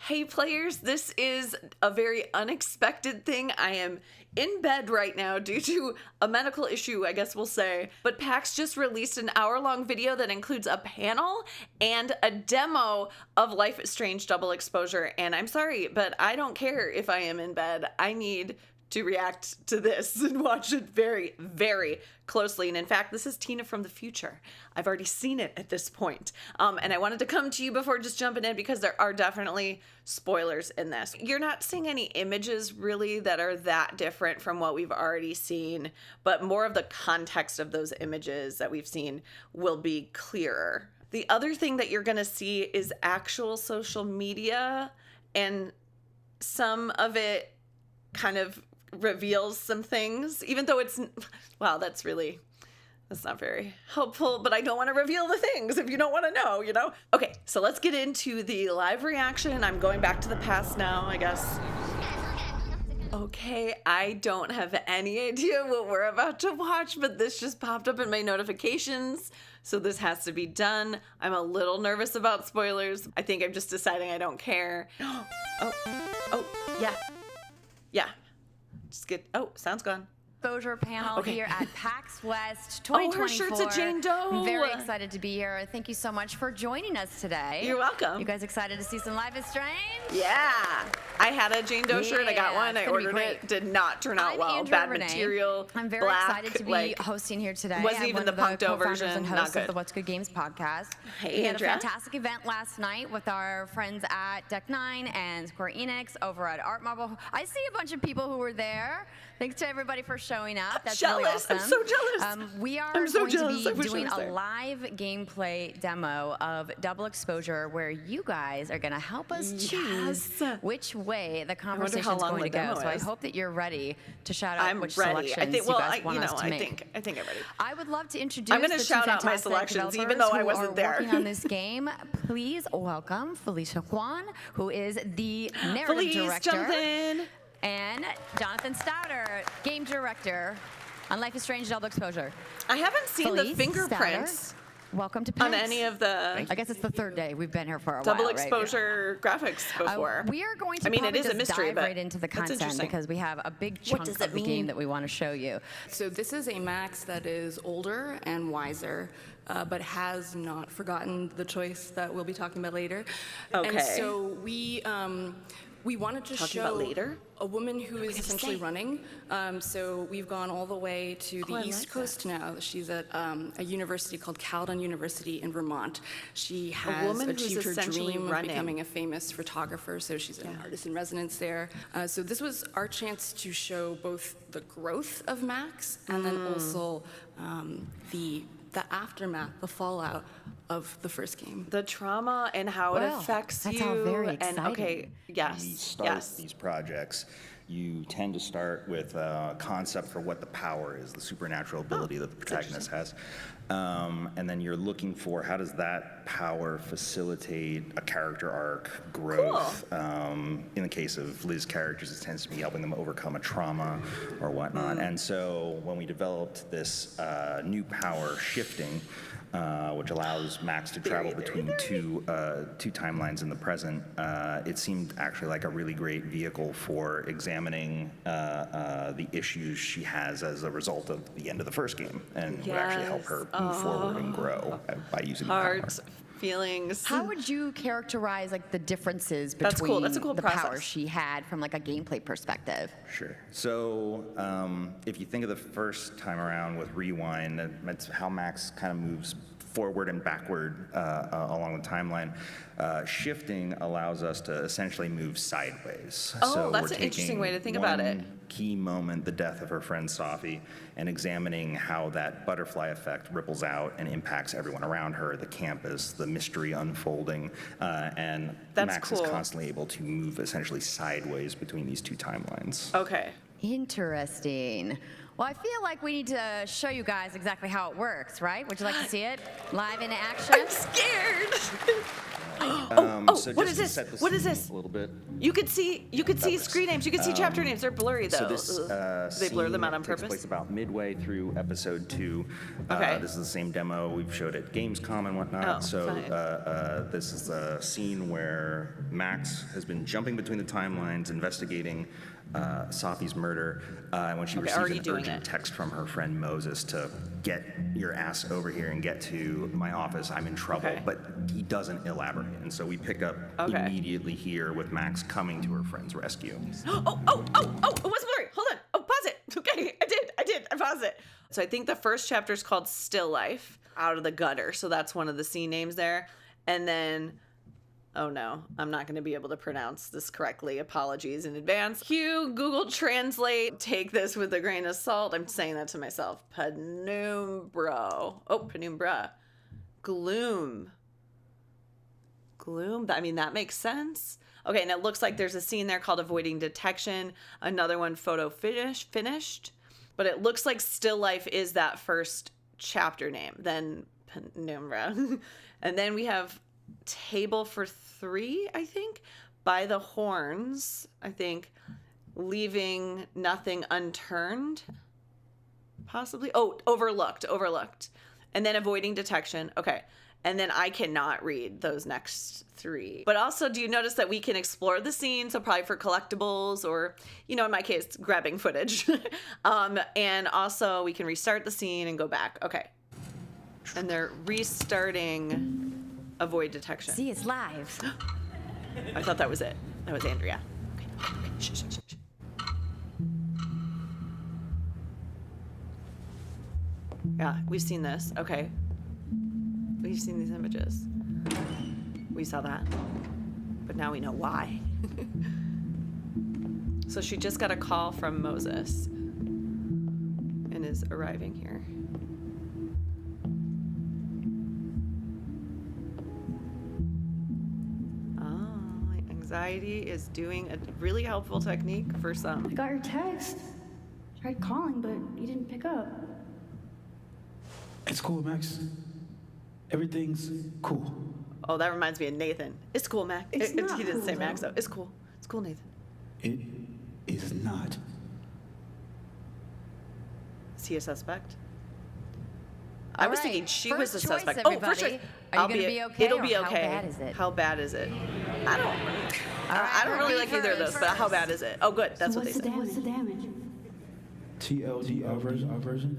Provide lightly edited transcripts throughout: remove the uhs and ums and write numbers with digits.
Hey players, this is a very unexpected thing. I am in bed right now due to a medical issue, I guess we'll say. But PAX just released an hour-long video that includes a panel and a demo of Life is Strange Double Exposure. And I'm sorry, but I don't care if I am in bed. I need to react to this and watch it very, very closely. And in fact, this is Tina from the future. I've already seen it at this point. And I wanted to come to you before just jumping in because there are definitely spoilers in this. You're not seeing any images really that are that different from what we've already seen, but more of the context of those images that we've seen will be clearer. The other thing that you're going to see is actual social media, and some of it kind of reveals some things, even though it's, wow, that's not very helpful, but I don't want to reveal the things if you don't want to know, you know? Okay, so let's get into the live reaction. I'm going back to the past now, I guess. Okay, I don't have any idea what we're about to watch, but this just popped up in my notifications, so this has to be done. I'm a little nervous about spoilers. I think I'm just deciding I don't care. Oh, yeah. Just get, sound's gone. Exposure panel here at PAX West 2024. Oh, her shirt's a Jane Doe. I'm very excited to be here. Thank you so much for joining us today. You're welcome. You guys excited to see some Life is Strange? Yeah. I had a Jane Doe shirt. I got one. I ordered it. Did not turn out well. Andrea Bad Renee. material. I'm very black, excited to be hosting here today. Wasn't even the Punkto version. And Not host good. of the What's Good Games podcast. Hey, we had Andrea. a fantastic event last night with our friends at Deck Nine and Square Enix over at Art Marble. I see a bunch of people who were there. Thanks to everybody for showing up. That's really awesome. I'm so jealous. We are I'm so going jealous. to I be wish I doing was a there. live gameplay demo of Double Exposure where you guys are going to help us choose which way the conversation is long going to the demo go. So I is. hope that you're ready to shout out I'm which ready. selections I think, you guys want us to I make. think I'm ready. I would love to introduce I'm gonna the shout two out my fantastic selections, even developers though I who wasn't are there. working on this game. Please welcome Felicia Kwan, who is the narrative Please director, jump in. and Jonathan Stouter, game director on Life is Strange Double Exposure. I haven't seen the Felice fingerprints Stouter, welcome to PAX. on any of the I guess it's the third day. We've been here for a double while, right? exposure graphics before. We are going to I mean, it probably is a just mystery, dive but right into the that's content interesting. because we have a big chunk does of it the mean? game that we want to show you. So this is a Max that is older and wiser, but has not forgotten the choice that we'll be talking about later. Okay. And so we wanted to Talking show about later? a woman who is essentially running. So we've gone all the way to the I East like Coast now. She's at a university called Caledon University in Vermont. She has woman who's achieved her essentially dream running. of becoming a famous photographer, so she's an artist in residence there. So this was our chance to show both the growth of Max and then also the aftermath, the fallout of the first game. The trauma and how it Well, affects that's you. all very and exciting. okay, you yes, start yes. these projects, you tend to start with a concept for what the power is, the supernatural ability that the protagonist has. And then you're looking for how does that power facilitate a character arc, growth. In the case of Liz's characters, it tends to be helping them overcome a trauma or whatnot. And so when we developed this new power shifting, which allows Max to travel between two timelines in the present, it seemed actually like a really great vehicle for examining the issues she has as a result of the end of the first game, and would actually help her move forward and grow by using the power. Heart, feelings. How would you characterize like the differences That's between cool. That's a cool the process. power she had from like a gameplay perspective? Sure. So if you think of the first time around with Rewind, that's how Max kind of moves forward and backward along the timeline. Shifting allows us to essentially move sideways. Oh, So that's we're an interesting taking way to think about it. one key moment, the death of her friend Safi, and examining how that butterfly effect ripples out and impacts everyone around her, the campus, the mystery unfolding, and That's Max cool. is constantly able to move essentially sideways between these two timelines. Okay. Interesting. Well, I feel like we need to show you guys exactly how it works, right? Would you like to see it live in action? I'm scared. So what just is to this? set the What is scene this? A little bit. You could see screen names. You could see chapter names. They're blurry though. So this They blur them scene out on takes purpose. place about midway through episode 2. Okay. This is the same demo we've showed at Gamescom and whatnot. Oh, so fine. this is a scene where Max has been jumping between the timelines, investigating Safi's murder, and when she receives already an doing urgent it. text from her friend Moses to get your ass over here and get to my office, I'm in trouble. Okay. But he doesn't elaborate, and so we pick up Okay. immediately here with Max coming to her friend's rescue. Oh, it was blurry. Hold on. Oh, pause it. Okay, I did. I paused it. So I think the first chapter is called Still Life, Out of the Gutter. So that's one of the scene names there. And then, oh no, I'm not going to be able to pronounce this correctly. Apologies in advance. Cue Google Translate. Take this with a grain of salt. I'm saying that to myself. Penumbra. Oh, penumbra. Gloom. Gloom. I mean, that makes sense. Okay, and it looks like there's a scene there called Avoiding Detection. Another one, Photo Finished. But it looks like Still Life is that first chapter name, then Penumbra. And then we have Table for 3, I think, By the Horns, I think, Leaving Nothing Unturned, possibly. Oh, Overlooked. And then Avoiding Detection. Okay. And then I cannot read those next 3. But also, do you notice that we can explore the scene? So probably for collectibles or, in my case, grabbing footage. And also we can restart the scene and go back. Okay. And they're restarting Avoid Detection. See, it's live. I thought that was it. That was Andrea. Okay. Shh. Yeah, we've seen this. Okay. We've seen these images. We saw that. But now we know why. So she just got a call from Moses and is arriving here. Oh, anxiety is doing a really helpful technique for some. I got your text. Tried calling, but you didn't pick up. It's cool, Max. Everything's cool. Oh, that reminds me of Nathan. It's cool, Max. It's not He didn't cool, say Max, though. though. It's cool. It's cool, Nathan. It is not. Is he a suspect? I was All thinking right, she was the first choice, suspect. everybody. Oh, first choice. Are you gonna be okay, It'll or be how okay. bad is it? How bad is it? I don't. right, I don't really repeat like either of those, but how bad is it? Oh, good. That's So what they said. What's the damage? TLD, our version.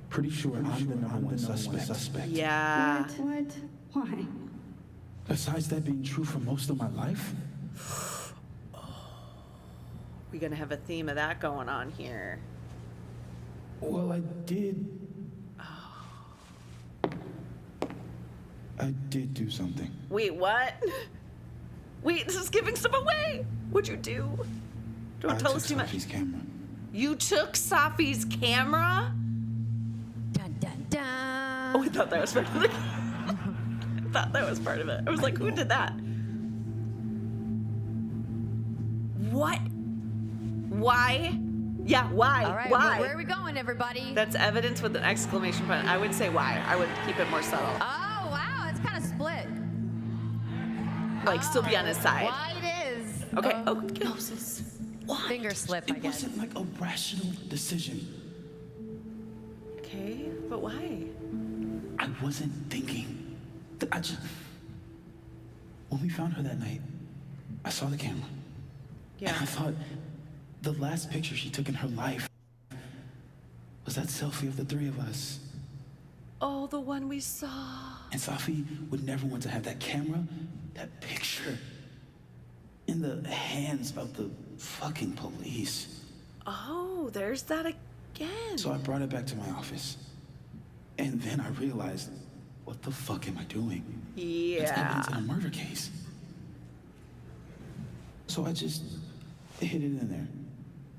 Pretty sure I'm the number one suspect. Yeah. What? Why? Besides that being true for most of my life, We're gonna have a theme of that going on here. well, I did do something. Wait, what? Wait, this is giving stuff away. What'd you do? Don't I tell took us too much. Safi's camera. You took Safi's camera? Dun dun dun. Oh, I thought that was part of it. I thought that was part of it. I was like, who did that? What? Why? Yeah, why? All right, why? where are we going, everybody? That's evidence with an exclamation point. I would say why. I would keep it more subtle. Oh, wow, it's kind of split. Like, still be on his side. Why it is. Okay. Oh, Moses. Finger slip, I It guess. wasn't like a rational decision. okay. But why? I wasn't thinking. When we found her that night, I saw the camera. Yeah. And I thought the last picture she took in her life was that selfie of the 3 of us. Oh, the one we saw. And Safi would never want to have that camera, that picture, in the hands of the fucking police. Oh, there's that again. So I brought it back to my office. And then I realized, what the fuck am I doing? It's Yeah. evidence in a murder case. So I just hid it in there,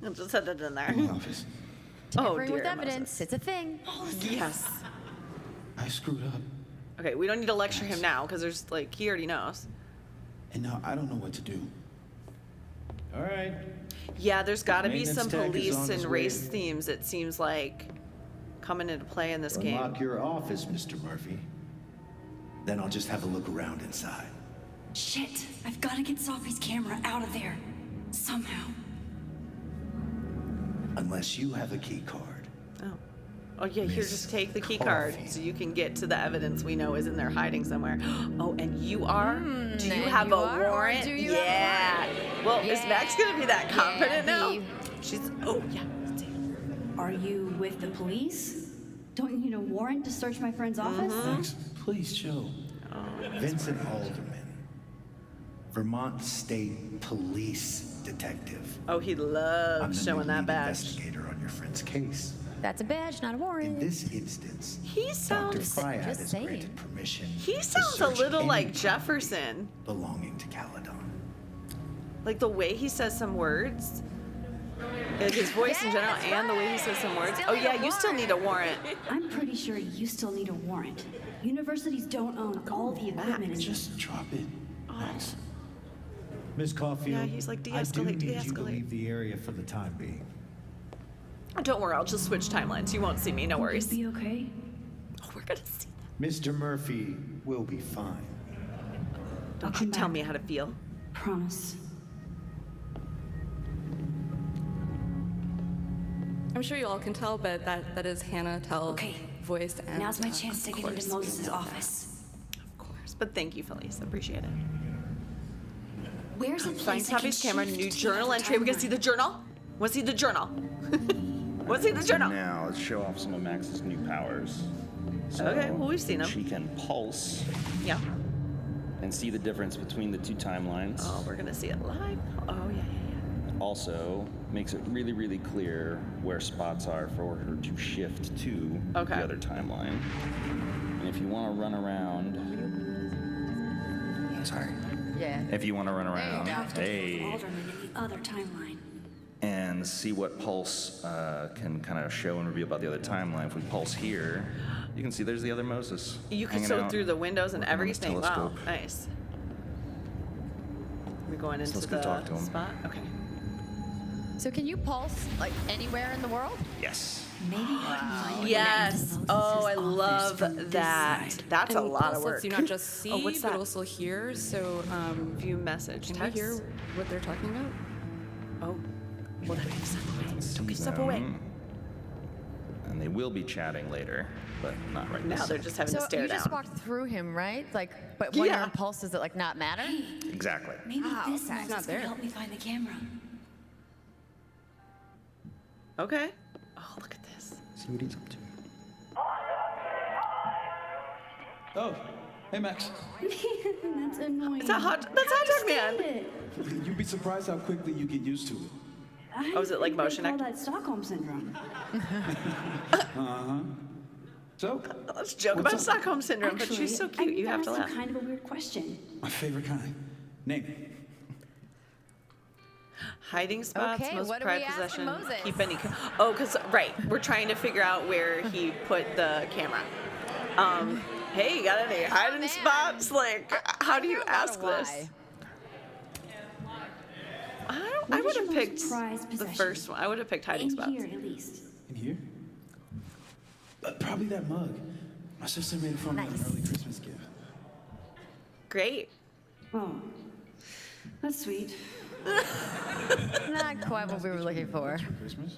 I'll just set it in there. in my office. Oh, Tampering dear with evidence, Moses. it's a thing. Yes. I screwed up. Okay, we don't need to lecture him now because there's like he already knows. And now I don't know what to do. All right. Yeah, there's got to be Maintenance some tech is police on and its race way. themes. It seems like coming into play in this game. Unlock your office, Mr. Murphy. Then I'll just have a look around inside. Shit, I've got to get Sophie's camera out of there. Somehow. Unless you have a key card. Oh yeah, here, just take the key card so you can get to the evidence we know is in there hiding somewhere. Oh, and you are? Do you and have you a are, or warrant? do you have a Yeah. Well, is Max gonna be that confident now? he- She's, oh yeah. Let's see. Are you with the police? Don't you need a warrant to search my friend's office? Max, please chill. Vincent Alderman, Vermont State Police Detective. Oh, he I'm the loves new showing that lead badge. investigator on your friend's case. That's a badge, not a In warrant. this instance, He Dr. sounds, Fryad just is saying. granted permission he to sounds a search little any like property Jefferson. belonging to Caledon. Like the way he says some words. Like his voice in general that's and the way he says some words. Still Oh need yeah, a you still need a warrant. I'm pretty sure you still need a warrant. Universities don't own all the equipment. Just drop it. Max. Miss Caulfield. Yeah, he's like, I do de-escalate, need you to de-escalate. leave the area for the time being. Don't worry, I'll just switch timelines. You won't see me, no worries. Be okay? Oh, we're gonna see. Mr. Murphy will be fine. Don't come you tell back. me how to feel. Promise. I'm sure you all can tell, but that is Hannah Tell Okay. voice. And Now's my of chance to get course, into we Moses' know that. office. Of course. But thank you, Felice. Appreciate it. Where's a Find place I can Sophie's camera, shift new to journal the entry. We're gonna see the journal. Wanna see the journal? Wanna see the journal? Now, let's show off some of Max's new powers. Okay, well, we've seen 'em. She can pulse Yeah. and see the difference between the two timelines. Oh, we're gonna see it live. Oh yeah. Also, makes it really, really clear where spots are for her to shift to Okay. the other timeline. And if you want to run around, sorry. Yeah. If you want to run you around, go. hey, Alderman in the other timeline. and see what pulse can kind of show and reveal about the other timeline. If we pulse here, you can see there's the other Moses. You can hanging sew out, through the windows and working on his everything. Wow, telescope. nice. We're going into let's the go talk to him. spot. Okay. So can you pulse like anywhere in the world? Yes. Maybe you can find Yes. Oh, I love from this that. side. That's a And lot of Pulse work. lets you not just see, Oh, what's but that? also hear. So, View message. can Text. you hear what they're talking about? Oh. Well, then step away. See Don't give step away. them. And they will be chatting later, but not right Now this they're second. just having So to stare you down. just walked through him, right? Like, but when Yeah. you're in pulse, does it like not matter? Exactly. Maybe Oh, this okay. Moses Not could there. help me find the camera. Okay. Oh, look at this. See what he's up to. Oh, hey Max. That's annoying. That's Hot Dog Man. It. You'd be surprised how quickly you get used to it. I Oh, is it like think they motion call act- that Stockholm syndrome. So, Let's joke What's about up? Stockholm syndrome, but Actually, she's so I cute. need You have to ask laugh. kind of a weird question. my favorite kind. Name it. Hiding spots, Okay, most what are prized we asking possession. Moses? Keep any. Oh, cause right, we're trying to figure out where he put the camera. Hey, you got any hiding man. spots? Like, how do you hear a lot ask of this? why. I What would is have your most picked prized the possession? first one. I would have picked hiding In spots. here, at least. In here? Probably that mug. My sister made it for me as an early Christmas gift. Great. Oh, that's sweet. Not quite what we were looking for. Christmas?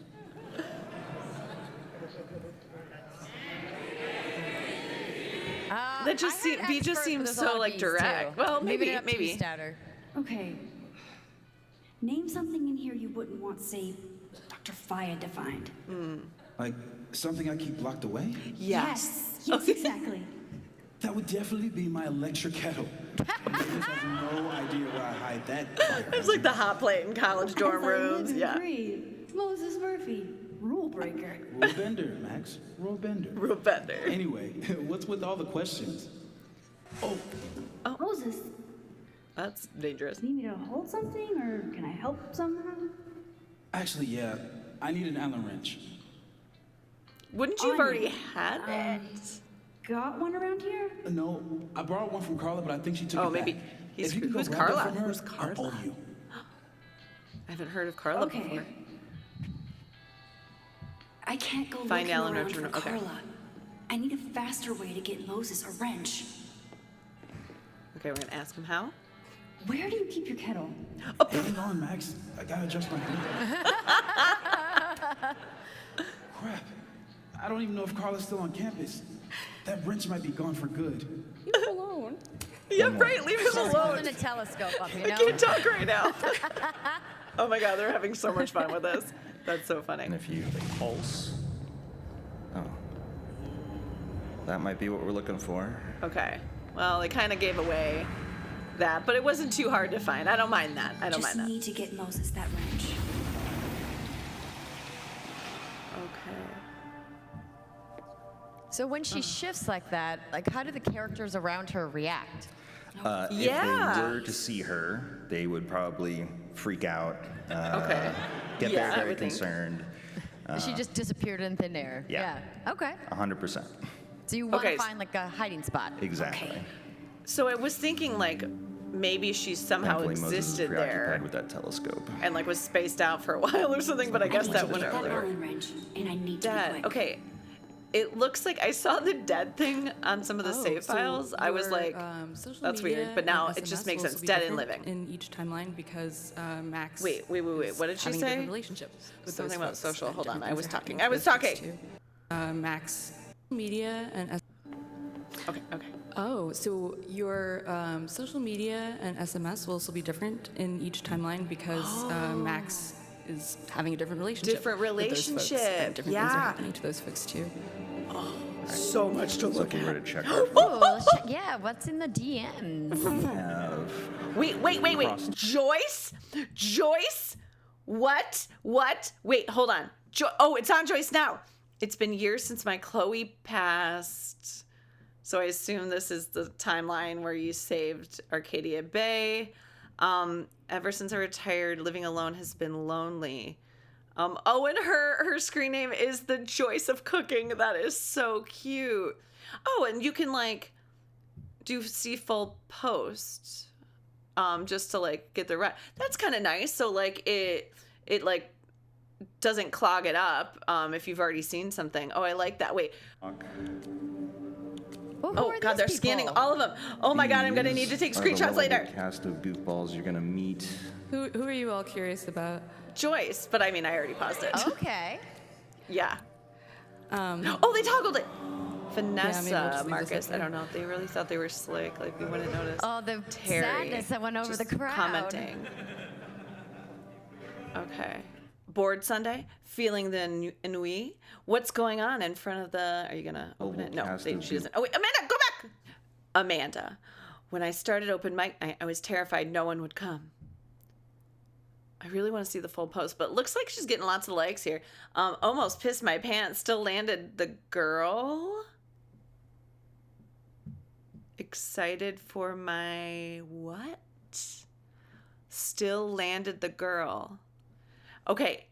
That just I heard seem- B just expert, but seems there's a so, lot of like, Bs, direct. too. Well, maybe- they're not maybe. too stouter. Okay. Name something in here you wouldn't want, say, Dr. Fayed to find. Like something I keep locked away? Yes. Yes, exactly. That would definitely be my electric kettle. Moses has no idea where I hide that. It's like the hot plate in college dorm As I live rooms. and Yeah. breathe. Moses Murphy, rule breaker. Rule bender, Max. Rule bender. Real bender. Anyway, what's with all the questions? Oh, Moses, That's dangerous. need me to hold something, or can I help somehow? actually, yeah. I need an Allen wrench. Wouldn't you have On already it. had it? Got one around here? No, I borrowed one from Carla, but I think she took Oh, it maybe back. he's- If you can go who's grab it Carla? from her, Who's I'll Carla? owe you. I haven't heard of Carla Okay. before. I can't go Find looking Alan around Richard, for okay. Carla. I need a faster way to get Moses a wrench. Okay, we're gonna ask him how. Where do you keep your kettle? Hang on, Max. I gotta adjust my hair. Crap. I don't even know if Carla's still on campus. That wrench might be gone for good. Leave him alone. Yeah, right. Leave him She's alone. holding a telescope up, you I know? can't talk right now. Oh my god, they're having so much fun with this. That's so funny. And if you pulse, oh, that might be what we're looking for. Okay. Well, they kind of gave away that, but it wasn't too hard to find. I don't mind that. I don't Just mind that. need to get Moses that wrench. Okay. So when she shifts like that, like how do the characters around her react? If Yeah. they were to see her, they would probably freak out. Okay. Get Yeah, I very would think. concerned. She just disappeared in thin air. Yeah. Okay. 100%. So you want to Okay. find like a hiding spot. Exactly. So I was thinking like maybe she somehow Thankfully, Moses is existed preoccupied there with that telescope. and like was spaced out for a while or something, but I guess need that to went get that earlier. Allen wrench, and I need to be Dead. quick. Okay. It looks like I saw the dead thing on some of the save files. I was like, social that's media weird, but now and it just SMS makes will sense. be Dead and different living. in each timeline because Max. Wait. is What did she having say? a different relationship with Something those about folks, social. and Hold on, different I was things are talking. happening I with was those folks talking. too. Max media and. Okay. Oh, so your social media and SMS will also be different in each timeline because Max is having a different relationship. Different with those folks, relationship, and different things yeah. are happening to those folks too. So much to So look if we were at. to check Ooh, let's check- yeah, what's in the DMs? Wait. Joyce? What? Wait, hold on. Oh, it's on Joyce now. It's been years since my Chloe passed. So I assume this is the timeline where you saved Arcadia Bay. Ever since I retired, living alone has been lonely. And her screen name is the Joyce of Cooking. That is so cute. Oh, and you can like see full posts, just to like get the right. That's kind of nice. So like it like doesn't clog it up. If you've already seen something. Oh, I like that. Wait. Well, who Oh are God, these they're people? scanning all of them. Oh my God, I'm gonna need to take screenshots later. Cast of goofballs you're gonna meet. Who are you all curious about? Joyce, but I mean, I already paused it. Okay. Yeah. Oh, they toggled it. maybe we'll Vanessa, just leave this Marcus, up I there. don't know. They really thought they were slick. Like we wouldn't notice. Oh, the Terry, sadness that went over the just crowd. Commenting. Okay. Bored Sunday? Feeling the ennui? What's going on in front of the... Are you going to open it? No, cast she of doesn't. Oh, wait, Amanda, go back! Amanda. When I started open mic night, I was terrified no one would come. I really want to see the full post, but looks like she's getting lots of likes here. Almost pissed my pants. Still landed the girl. Excited for my what? Still landed the girl. Okay,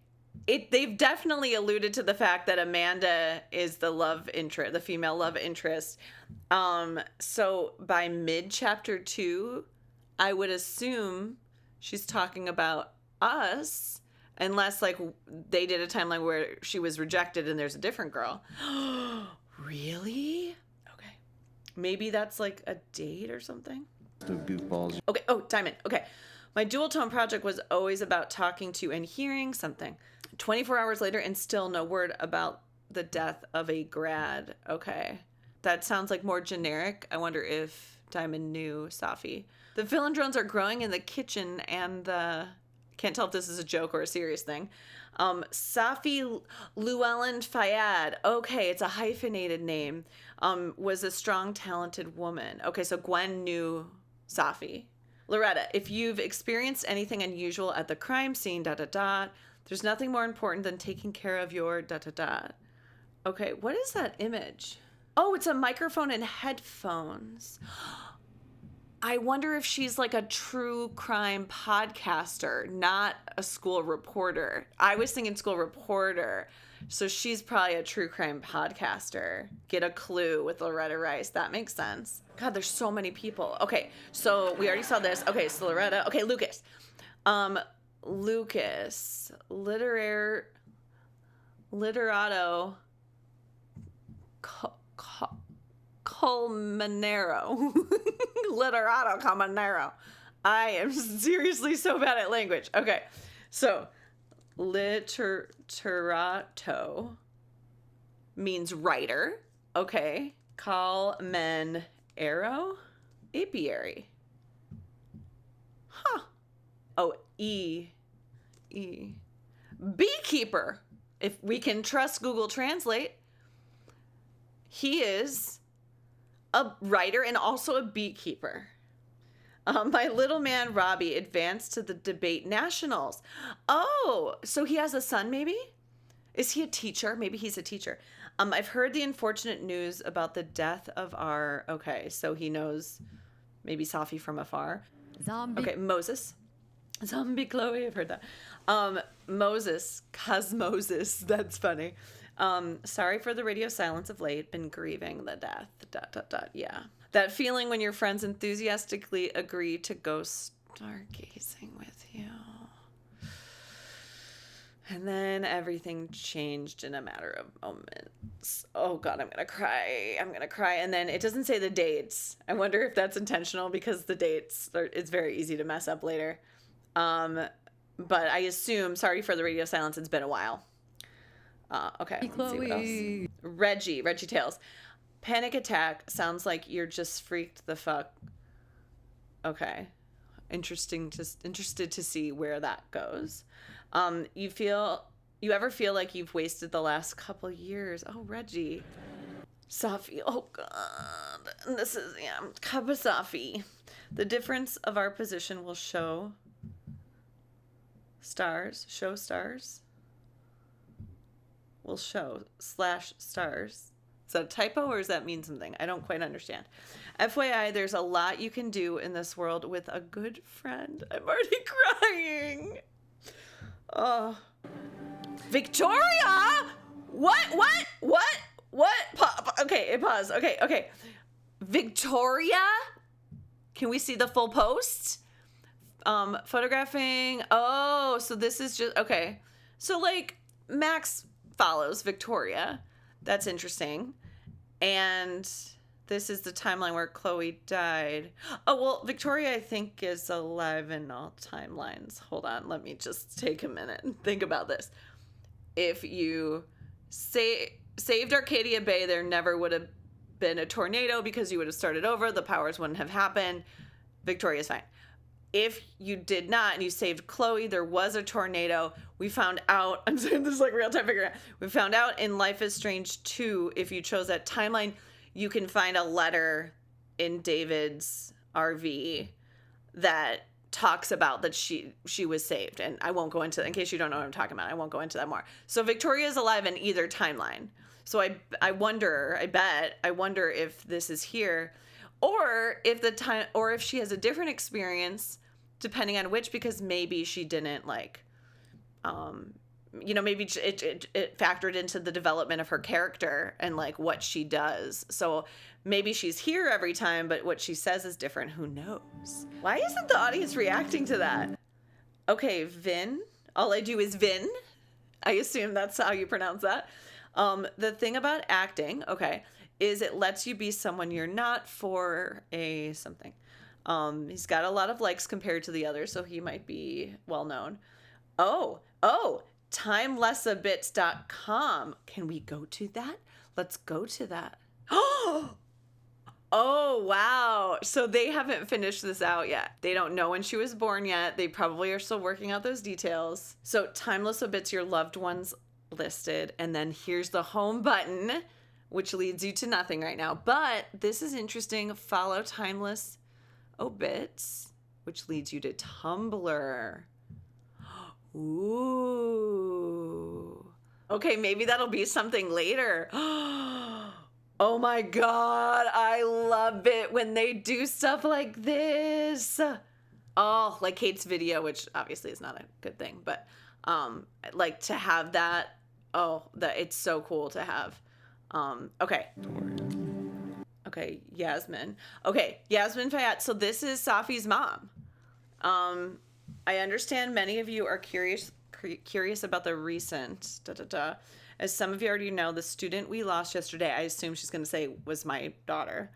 they've definitely alluded to the fact that Amanda is the love interest, the female love interest. So by mid chapter 2, I would assume she's talking about us, unless like they did a timeline where she was rejected and there's a different girl. Really? Okay. Maybe that's like a date or something. Of goofballs. Okay. Oh, Diamond. Okay. My dual tone project was always about talking to and hearing something. 24 hours later and still no word about the death of a grad. Okay. That sounds like more generic. I wonder if Diamond knew Safi. The philodrones are growing in the kitchen and can't tell if this is a joke or a serious thing. Safi Llewellyn Fayad. Okay, it's a hyphenated name. Was a strong, talented woman. Okay, so Gwen knew Safi. Loretta, if you've experienced anything unusual at the crime scene, there's nothing more important than taking care of your Okay, what is that image? Oh, it's a microphone and headphones. I wonder if she's like a true crime podcaster, not a school reporter. I was thinking school reporter. So she's probably a true crime podcaster. Get a clue with Loretta Rice. That makes sense. God, there's so many people. Okay, so we already saw this. Okay, so Loretta. Okay, Lucas. Lucas. Literato. Colmenero. Literato Colmenero. I am seriously so bad at language. Okay, so literato means writer. Okay, colmenero, apiary. Huh. Oh, beekeeper. If we can trust Google Translate, he is a writer and also a beekeeper. My little man Robbie advanced to the debate nationals. Oh, so he has a son, maybe? Is he a teacher? Maybe he's a teacher. I've heard the unfortunate news about the death of our... Okay, so he knows maybe Safi from afar. Zombie. Okay, Moses. Zombie Chloe, I've heard that. Moses, Cosmosis, that's funny. Sorry for the radio silence of late, been grieving the death, ... Yeah. That feeling when your friends enthusiastically agree to go stargazing with you. And then everything changed in a matter of moments. Oh God, I'm gonna cry. And then it doesn't say the dates. I wonder if that's intentional because the dates, it's very easy to mess up later. But I assume, sorry for the radio silence, it's been a while. Okay, let's see what else. Reggie Tales. Panic attack sounds like you're just freaked the fuck. Okay. Interested to see where that goes. You ever feel like you've wasted the last couple years? Oh, Reggie. Safi. Oh God. And this is, cup of Safi. The difference of our position will show stars. Will show /stars. Is that a typo or does that mean something? I don't quite understand. FYI, there's a lot you can do in this world with a good friend. I'm already crying. Oh. Victoria? What? Okay, pause. Okay. Victoria? Can we see the full post? Photographing. Oh, so this is just, okay. So like Max follows Victoria. That's interesting. And this is the timeline where Chloe died. Oh, well, Victoria, I think, is alive in all timelines. Hold on. Let me just take a minute and think about this. If you saved Arcadia Bay, there never would have been a tornado because you would have started over. The powers wouldn't have happened. Victoria's fine. If you did not and you saved Chloe, there was a tornado. We found out, I'm saying this like real time figuring out. We found out in Life is Strange 2, if you chose that timeline, you can find a letter in David's RV that talks about that she was saved. And I won't go into, in case you don't know what I'm talking about, I won't go into that more. So Victoria is alive in either timeline. So I wonder if this is here or if she has a different experience depending on which, because maybe she didn't like, maybe it factored into the development of her character and like what she does. So maybe she's here every time, but what she says is different. Who knows? Why isn't the audience reacting to that? Okay, Vin. All I do is Vin. I assume that's how you pronounce that. The thing about acting, okay, is it lets you be someone you're not for a something. He's got a lot of likes compared to the others, so he might be well known. Oh, timelessabits.com. Can we go to that? Let's go to that. Oh, wow. So they haven't finished this out yet. They don't know when she was born yet. They probably are still working out those details. So Timeless Obits, your loved ones listed. And then here's the home button, which leads you to nothing right now. But this is interesting. Follow Timeless Obits, which leads you to Tumblr. Ooh. Okay, maybe that'll be something later. Oh my God, I love it when they do stuff like this. Oh, like Kate's video, which obviously is not a good thing, but like to have that, it's so cool to have. Okay, Yasmin. Okay, Yasmin Fayat. So this is Safi's mom. I understand many of you are curious about the recent As some of you already know, the student we lost yesterday, I assume she's going to say was my daughter.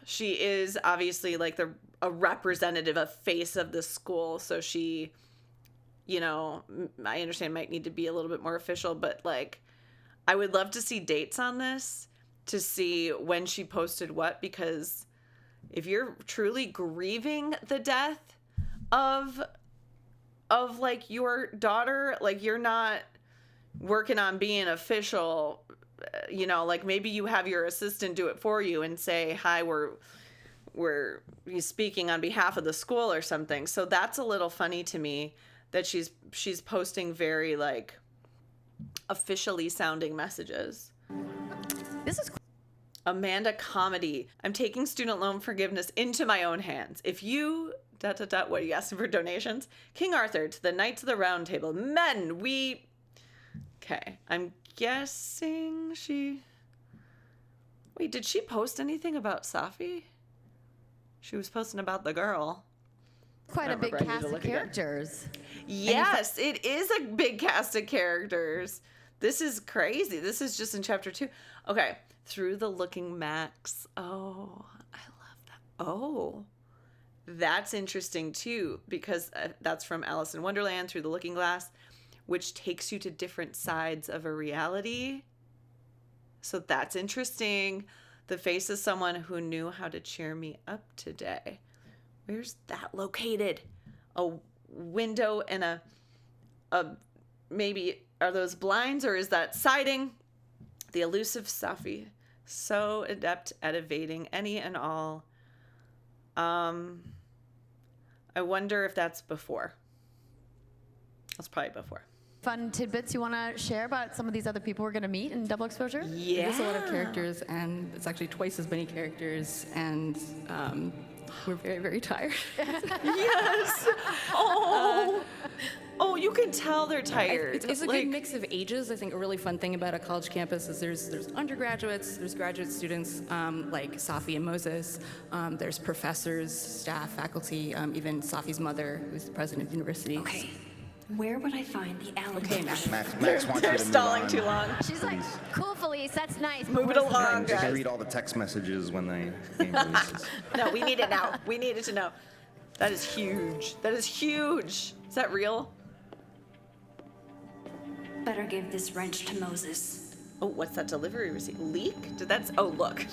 She is obviously like the a representative, a face of the school. So she, you know, I understand might need to be a little bit more official, but like, I would love to see dates on this to see when she posted what, because if you're truly grieving the death of like your daughter, like you're not working on being official, you know, like maybe you have your assistant do it for you and say, hi, we're speaking on behalf of the school or something. So that's a little funny to me that she's posting very like officially sounding messages. This is Amanda Comedy. I'm taking student loan forgiveness into my own hands. If you... What are you asking for donations? King Arthur to the Knights of the Round Table. Men, we... Okay, I'm guessing she... Wait, did she post anything about Safi? She was posting about the girl. quite a big remember, I need to cast of look again. characters. Yes, it is a big cast of characters. This is crazy. This is just in chapter 2. Okay, Through the Looking Max. Oh, I love that. Oh, that's interesting too, because that's from Alice in Wonderland, Through the Looking Glass, which takes you to different sides of a reality. So that's interesting. The face of someone who knew how to cheer me up today. Where's that located? A window and a maybe, are those blinds or is that siding? The elusive Safi, so adept at evading any and all. I wonder if that's before. That's probably before. Fun tidbits you want to share about some of these other people we're going to meet in Double Exposure? Yeah. There's a lot of characters, and it's actually twice as many characters, and we're very, very tired. Yes. Oh. Oh, you can tell they're tired. It's a good mix of ages. I think a really fun thing about a college campus is there's undergraduates, there's graduate students like Safi and Moses. There's professors, staff, faculty, even Safi's mother, who's the president of the university. Okay, where would I find the Allen? Okay, Max. Max wants you They're to move stalling on. too long. She's like, cool, Felice, that's nice. Move it along, Just guys. read all the text messages when they game releases. No, we need it now. We needed to know. That is huge. That is huge. Is that real? Better give this wrench to Moses. Oh, what's that delivery receipt? Leak? Did that? Oh, look.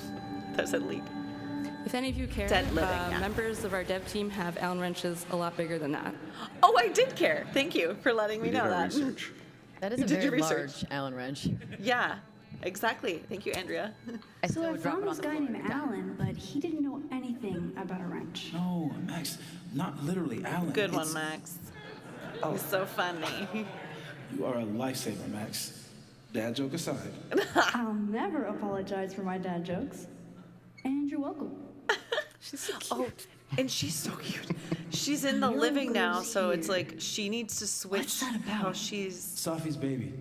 That said leak. If any of you care, Dead living, yeah. members of our dev team have Allen wrenches a lot bigger than that. Oh, I did care. Thank you for letting me We did know our that. research. That is a Did your very research. large Allen wrench. Yeah, exactly. Thank you, Andrea. I So still I would drop found it on this the guy floor. named Allen, but he didn't know anything about a wrench. No, Max, not literally Alan. Good one, It's- Max. He's so funny. You are a lifesaver, Max. Dad joke aside. I'll never apologize for my dad jokes. And you're welcome. She's so cute. Oh, and she's so cute. She's in the living now, so it's like she needs to switch What's that about? how she's Safi's baby.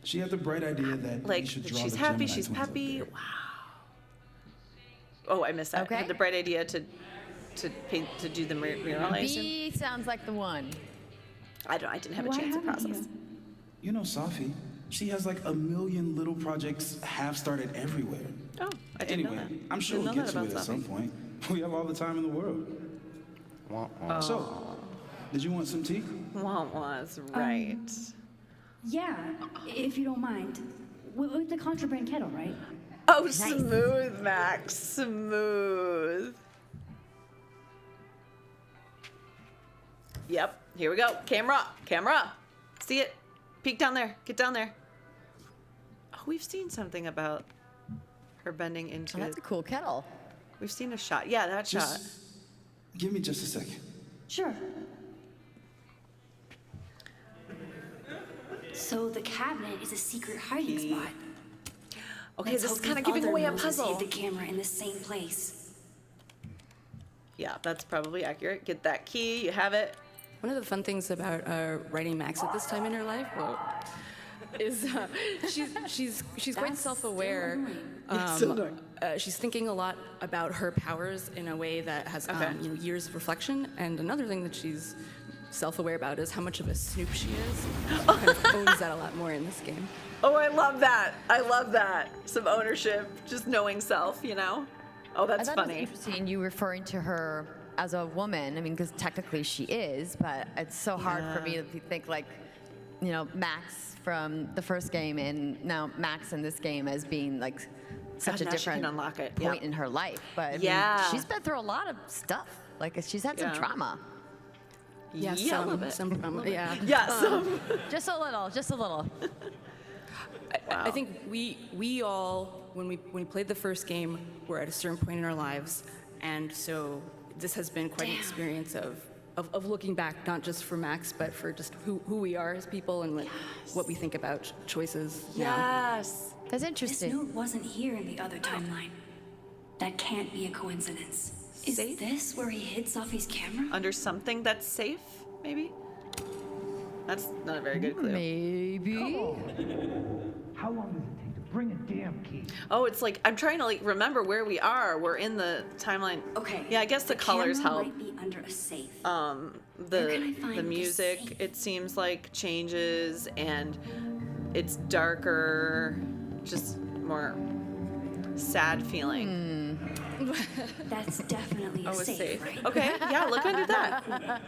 She had the bright idea that like. we should That draw she's the happy. Gemini She's twins up peppy. there. Wow. Oh, I missed that. Okay. Had the bright idea to paint, to do the mural. I assume. B sounds like the one. I didn't have a Why chance to haven't process. you? You know Safi. She has like 1 million little projects half started everywhere. Oh, I didn't Anyway, know that. I'm sure Didn't we'll know get that to it about at some Safi. point. We have all the time in the world. Wah, wah. So, did you want some tea? Was right. Yeah, if you don't mind. With the contraband kettle, right? Oh, smooth, Max. Smooth. Yep. Here we go. Camera. Camera. See it? Peek down there. Get down there. Oh, we've seen something about her bending into Oh, that's a cool kettle. We've seen a shot. Yeah, that shot. Just give me just a second. Sure. So the cabinet is a secret hiding spot. Okay, Let's this is hope kind of the giving other away a Moses puzzle. hid the camera in the same place. Yeah, that's probably accurate. Get that key. You have it. One of the fun things about writing Max at this time in her life is she's quite self-aware. She's thinking a lot about her powers in a way that has years of reflection. And another thing that she's self-aware about is how much of a snoop she is. She kind of owns that a lot more in this game. Oh, I love that. I love that. Some ownership, just knowing self, you know? Oh, I that's thought it was funny. interesting you referring to her as a woman, I mean, because technically she is, but it's so hard for me to think like, you know, Max from the first game and now Max in this game as being like such a now she different can unlock it. point Yep. in her life. But I mean, Yeah. she's been through a lot of stuff. Like she's had some Yeah. trauma. Yeah, Yeah, a little bit. yeah. Yeah, some. Just a little, just a little. I think we all, when we played the first game, were at a certain point in our lives, and so this has been quite an experience of looking back, not just for Max, but for just who we are as people and what we think about choices now. Yes. That's This interesting. note wasn't here in the other timeline. That can't be a coincidence. Is Safe? this where he hid Sophie's camera? Under something that's safe, maybe? That's not a very good clue. Maybe. How long does it take to bring a damn key? Oh, it's like I'm trying to like remember where we are. We're in the timeline. Okay. Yeah, I guess the colors camera help. might be under a safe. The can I find the the music safe? it seems like changes and it's darker, just more sad feeling. That's definitely a Oh, it's safe, safe. right? Okay, yeah, look under that.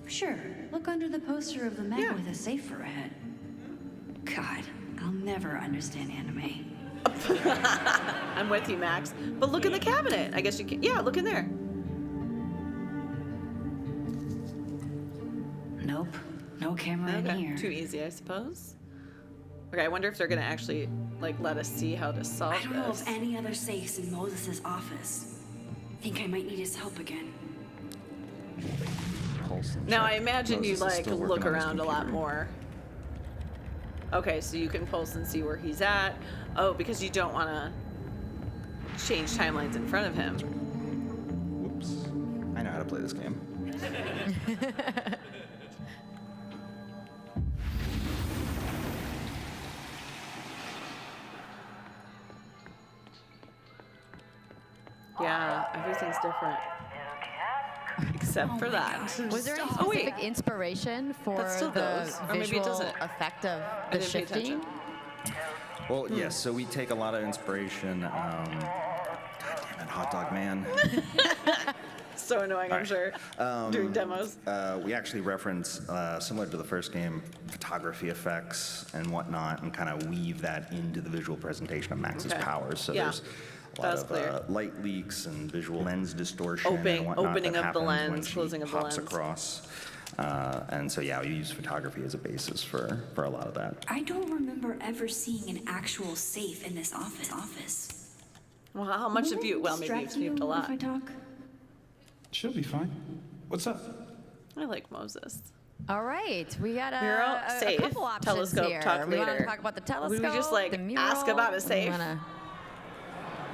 Sure. Look under the poster of the mech Yeah. with a safe for a head. God, I'll never understand anime. I'm with you, Max. But look in the cabinet. I guess you can. Yeah, look in there. Nope. No camera in Okay, here. too easy, I suppose. Okay, I wonder if they're gonna actually like let us see how to solve I don't know this. of any other safes in Moses' office. Think I might need his help again. Pulse and Now check. I imagine Moses you is like still look working on his around a lot computer. more. Okay, so you can pulse and see where he's at. Oh, because you don't want to change timelines in front of him. Whoops. I know how to play this game. Yeah, everything's different. Except for that. Was there any Oh, wait. specific inspiration for That still the goes. Or maybe it visual doesn't. effect of I the didn't pay attention. shifting? Well, yes, so we take a lot of inspiration. God damn it, Hot Dog Man. So annoying, I'm sure, doing demos. We actually reference, similar to the first game, photography effects and whatnot, and kind of weave that into the visual presentation of Max's Okay. powers. So Yeah. there's a That lot was of clear. light leaks and visual lens distortion Opening- and whatnot opening that of the happens when lens, she closing of the hops lens. across. And so, yeah, we use photography as a basis for a lot of that. I don't remember ever seeing an actual safe in this office. Well, how much have you? Well, maybe you've Distract you snooped a lot. If I talk? She'll be fine. What's up? I like Moses. All right, we got Mural, a safe, couple options telescope, here. talk we want later. to talk about the We telescope, just, like, the mural. ask about a we safe? wanna-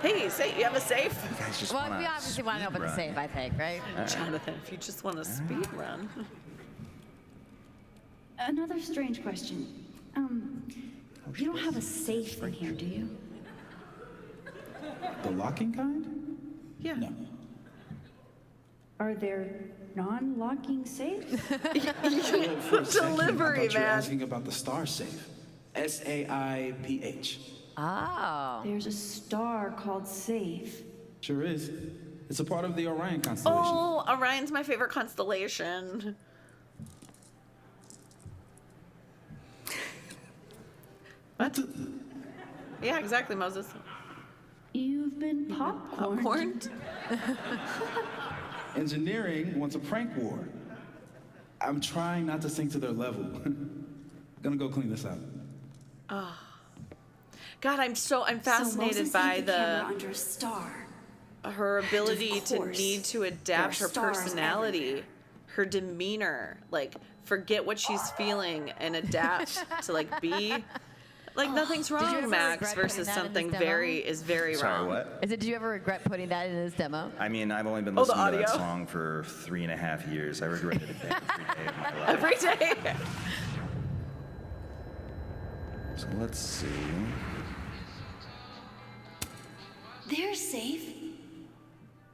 Hey, say you have a safe? You guys just Well, wanna we obviously want to know about the speed safe, I think, right? Jonathan, if you just want to speed run. Another strange question. You don't have a safe in here, do you? The locking kind? Yeah. No. Are there non-locking safes? Well, for a second, Delivery, I thought you were man. asking about the star safe. SAIPH. Oh. There's a star called Safe. Sure is. It's a part of the Orion constellation. Oh, Orion's my favorite constellation. What? Yeah, exactly, Moses. You've been popcorned. Popcorned? Engineering wants a prank war. I'm trying not to sink to their level. Gonna go clean this out. God, I'm So fascinated Moses by hid the camera under a star. her ability to course, need to there adapt are her stars personality, her demeanor, like forget what she's feeling and adapt to like be like nothing's you wrong, ever Max, regret putting versus that in something this demo? very Sorry, wrong. what? Did you ever regret putting that in this demo? I mean, I've only been Oh, the listening to that audio? song for 3.5 years. I regret it every day of my life. Every day. So let's see. There's Safe.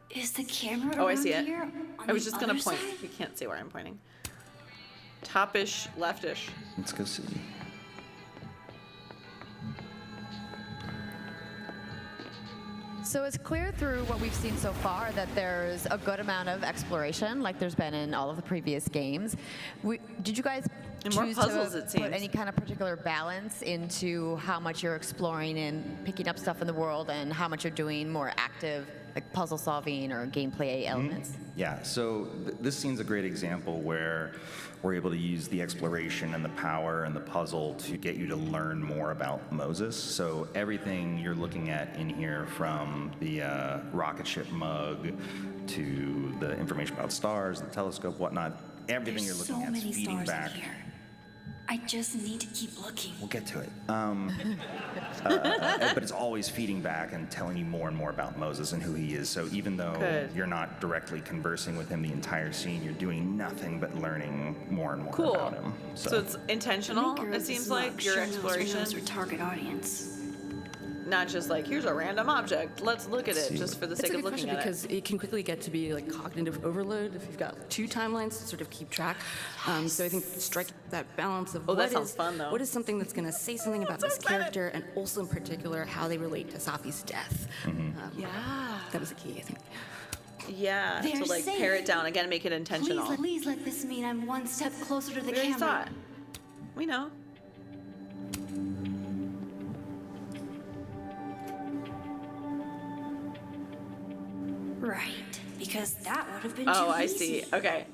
Is the camera Oh, I around see it. here on I was the just gonna other point. side? You can't see where I'm pointing. Topish, leftish. Let's go see. So it's clear through what we've seen so far that there's a good amount of exploration, like there's been in all of the previous games. Did you guys And more choose puzzles, to it put seems. any kind of particular balance into how much you're exploring and picking up stuff in the world, and how much you're doing more active, like puzzle solving or gameplay elements? Yeah, so this scene's a great example where we're able to use the exploration and the power and the puzzle to get you to learn more about Moses. So everything you're looking at in here, from the rocket ship mug to the information about stars, the telescope, whatnot, everything There's you're looking so at is many feeding stars back. in here. I just need to keep looking. We'll get to it. But it's always feeding back and telling you more and more about Moses and who he is. So even though Good. you're not directly conversing with him the entire scene, you're doing nothing but learning more and more Cool. about him. So it's intentional, Maker it of seems this like, mug your sure knows exploration. her target audience. Not just like, here's a random object, let's look at it See. just for the That's a sake good of looking question at because it. it can quickly get to be like cognitive overload if you've got two timelines to sort of keep track. So I think striking that balance of Oh, that what sounds is- fun, though. what is something that's going to say something about this character, and also in particular how they relate to Safi's death. Yeah. That was the key, I think. Yeah, They're to like safe. pare it down again, make it intentional. Please let this mean I'm one step closer to the We already saw camera. it. We know. Right, because that would have been Oh, too I easy. see. Okay.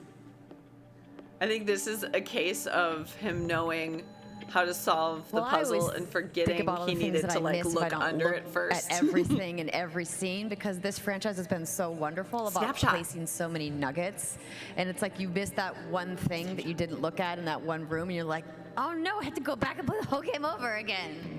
I think this is a case of him knowing how to solve the Well, I always puzzle and think forgetting about all he the things needed that to I like miss if I look don't under look it first. at everything in every scene, because this franchise has been so wonderful about Snapshot. placing so many nuggets, and it's like you miss that one thing that you didn't look at in that one room, and you're like, oh no, I have to go back and play the whole game over again.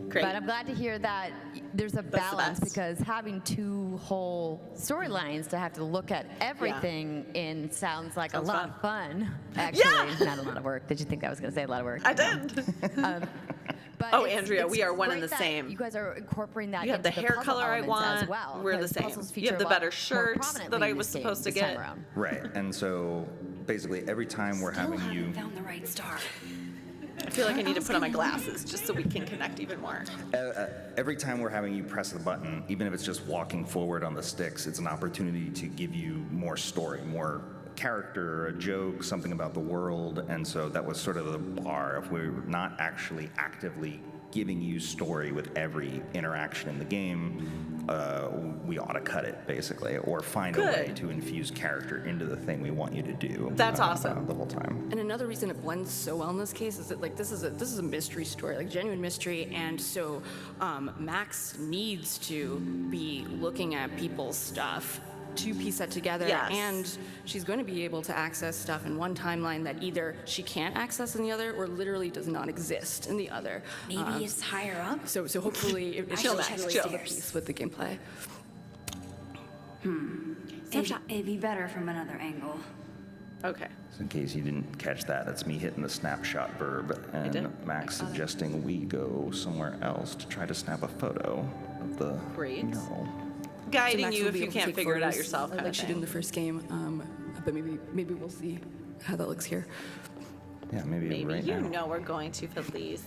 Great. But I'm glad to hear that there's a the balance, best. because having two whole storylines to have to look at everything in sounds like Sounds a lot fun. of fun. Actually, Yeah. not a lot of work. Did you think I was going to say a lot of work? I did. But Oh, it's- Andrea, it's we are one and great the that same. You guys are incorporating that You have into the hair puzzle color I elements as want. well, We're the 'cause same. puzzles You feature have the a lot better more shirts prominently that I in was this game supposed to this time get. around. Right, and so basically every time we're Still having haven't you, found the right star. I feel like I need to put on my glasses just so we can connect even more. every time we're having you press the button, even if it's just walking forward on the sticks, it's an opportunity to give you more story, more character, a joke, something about the world. And so that was sort of the bar. If we're not actually actively giving you story with every interaction in the game, we ought to cut it, basically, or find a way Good. to infuse character into the thing we want you to do. That's awesome. The whole time. And another reason it blends so well in this case is that like this is a mystery story, like genuine mystery, and so Max needs to be looking at people's stuff to piece that together, Yes. and she's going to be able to access stuff in one timeline that either she can't access in the other, or literally does not exist in the other. Maybe it's higher up. So hopefully it Chill, shows Max, really chill. of a piece with the gameplay. It'd be better from another angle. Okay. So in case you didn't catch that, it's me hitting the snapshot verb and didn't? Max suggesting we go somewhere else to try to snap a photo of the Great. mural. Guiding Max you will if be you able to can't take figure it out photos, yourself, kind like of she did in thing. the first game. But maybe we'll see how that looks here. Yeah, maybe, Maybe right you now. know we're going to Feliz.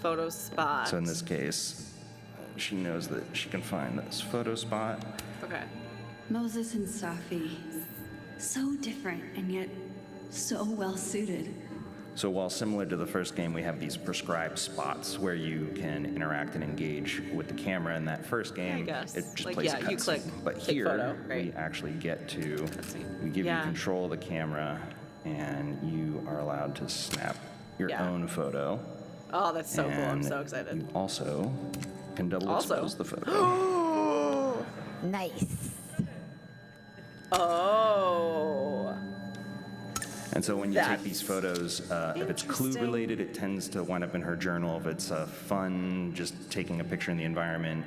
Photo spot. So in this case, she knows that she can find this photo spot. Okay. Moses and Safi, so different and yet so well suited. So while similar to the first game, we have these prescribed spots where you can interact and engage with the camera. In that first game, guess. it just Like, plays yeah, a you cutscene. click, But take here, photo, we right. actually get to, Cutscene. we give Yeah. you control of the camera, and you are allowed to snap your Yeah. own photo. Oh, that's so cool. I'm And so excited. You also can double Also- expose the photo. Nice. Oh. And so when you take these That's photos, if it's clue interesting. related, it tends to wind up in her journal. If it's fun, just taking a picture in the environment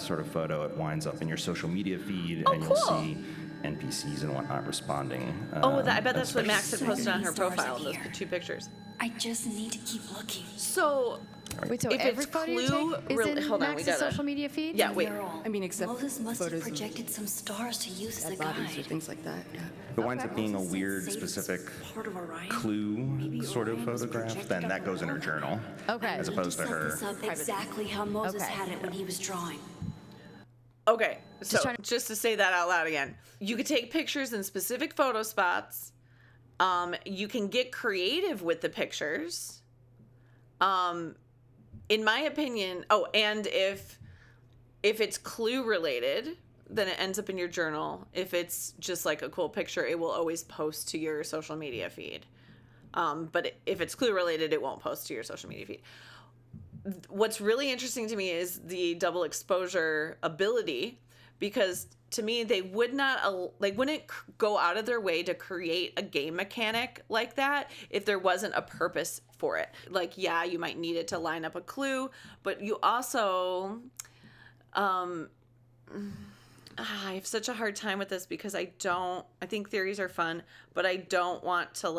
sort of photo, it winds up in your social media feed, Oh, and you'll cool. see NPCs and whatnot responding. Oh, I bet that's what Max had So posted on many her stars profile, in those here. the two pictures. I just need to keep looking. So, Wait, so If every it's photo you clue take is rel- in hold on, we Max's gotta- social media feed? yeah, wait. Mural. I mean, except Moses must have photos of projected some stars to use as a Dead bodies or guide. things like that. Yeah. If it winds up being a Moses weird, said Satan's specific part of Orion. clue Maybe sort of Orion was photograph, projected then up that goes in her above. journal. Okay. As I need opposed to set her. this up exactly how Moses Okay. had it when he was drawing. Okay, so trying to- just to say that out loud again, you could take pictures in specific photo spots. You can get creative with the pictures. In my opinion, and if it's clue related, then it ends up in your journal. If it's just like a cool picture, it will always post to your social media feed. But if it's clue related, it won't post to your social media feed. What's really interesting to me is the double exposure ability, because to me they wouldn't go out of their way to create a game mechanic like that if there wasn't a purpose for it. Like, yeah, you might need it to line up a clue, but you also I have such a hard time with this because I think theories are fun, but I don't want to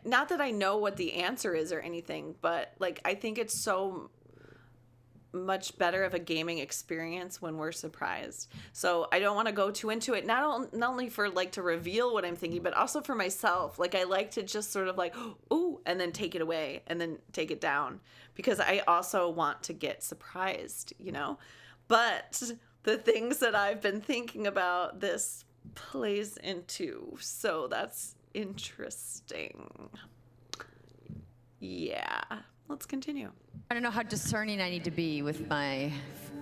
not that I know what the answer is or anything, but like I think it's so much better of a gaming experience when we're surprised. So I don't want to go too into it, not only for like to reveal what I'm thinking, but also for myself. Like I like to just sort of like, ooh, and then take it away and then take it down, because I also want to get surprised, you know? But the things that I've been thinking about, this plays into. So that's interesting. Yeah. Let's continue. I don't know how discerning I need to be with my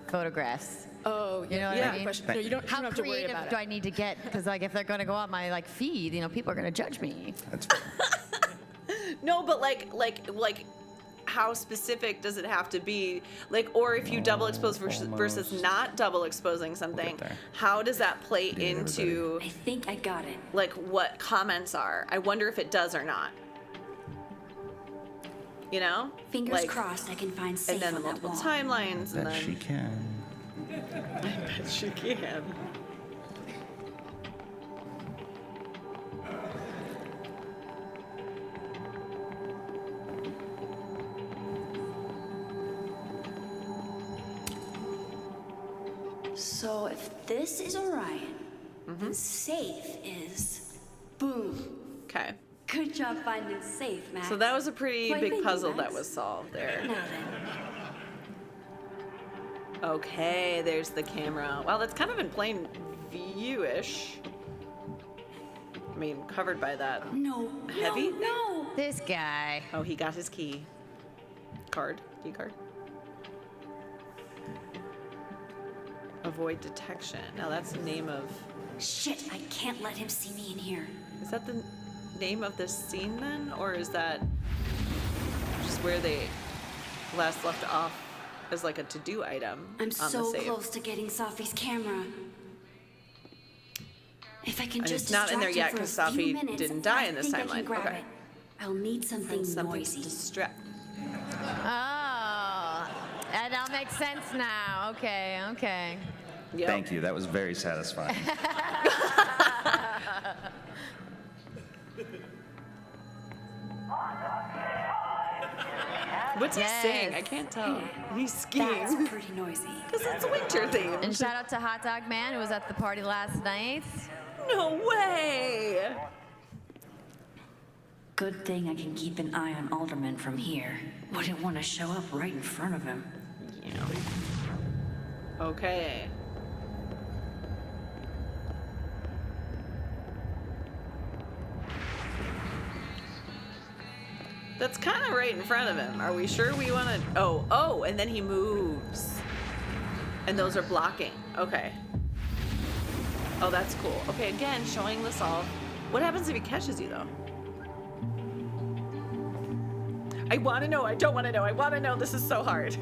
photographs. Oh, You know what Yeah. I mean? Question. No, you don't How have to worry creative about do it. I need to get? Because like if they're going to go on my like feed, you know, people are going to judge me. That's fair. No, but like how specific does it have to be? Like, or if you double expose versus not double exposing something, there. how does that play into I think I got it. like what comments are? I wonder if it does or not. You know? Fingers Like, crossed I can find safe And then the on that multiple wall. timelines, and That she then can. bet she can. So if this is Orion, Mm-hmm. then safe is boom. Okay. Good job finding safe, Max. So that was a pretty Why, big thank you, puzzle that Max. was solved there. Now then, Okay, there's the camera. Well, that's kind of in plain view-ish. I mean, covered by that. no, Heavy? no. This guy. Oh, he got his key card. Avoid detection. Now that's the name of... Shit, I can't let him see me in here. Is that the name of this scene then? Or is that just where they last left off as like a to-do item I'm on so the save? close to getting Safi's camera. If I can And just it's not in there distract yet him for a 'cause few Safi minutes, didn't die in this I think I can timeline. grab Okay. it. I'll need something And something noisy. to distract. Oh, that all makes sense now. Okay. Yep. Thank you. That was very satisfying. What's he saying? Yes. I can't tell. He's That's skiing. pretty noisy. Because it's winter themed. And shout out to Hot Dog Man who was at the party last night. No way! Good thing I can keep an eye on Alderman from here. Wouldn't want to show up right in front of him. Yeah. Okay. That's kind of right in front of him. Are we sure we want to... Oh, and then he moves. And those are blocking. Okay. Oh, that's cool. Okay, again, showing the solve. What happens if he catches you, though? I want to know. I don't want to know. I want to know. This is so hard.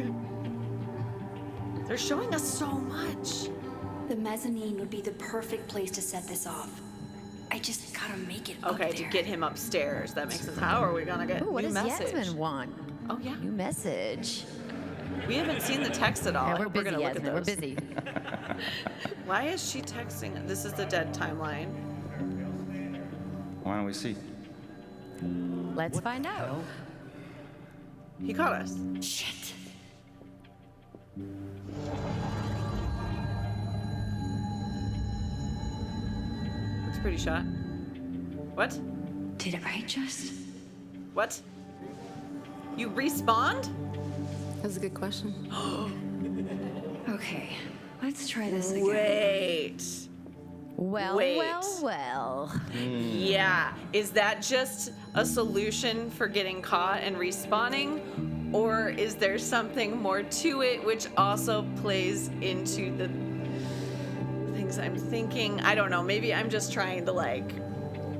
They're showing us so much. The mezzanine would be the perfect place to set this off. I just gotta make it up Okay, there. to get him upstairs. That makes sense. How are we gonna get Ooh, what new does message? Yasmin want? Oh yeah, New message. we haven't seen the text at all. Yeah, I we're hope busy, we're gonna look Yasmin. at We're those. busy. Why is she texting? This is the dead timeline. Why don't we see? Let's find out. He caught us. Shit. Looks pretty shot. What? Did I just? What? You respawned? That's a good question. Okay, let's try this again. Wait. Well, Wait. well. Yeah. Is that just a solution for getting caught and respawning? Or is there something more to it which also plays into the things I'm thinking? I don't know. Maybe I'm just trying to like,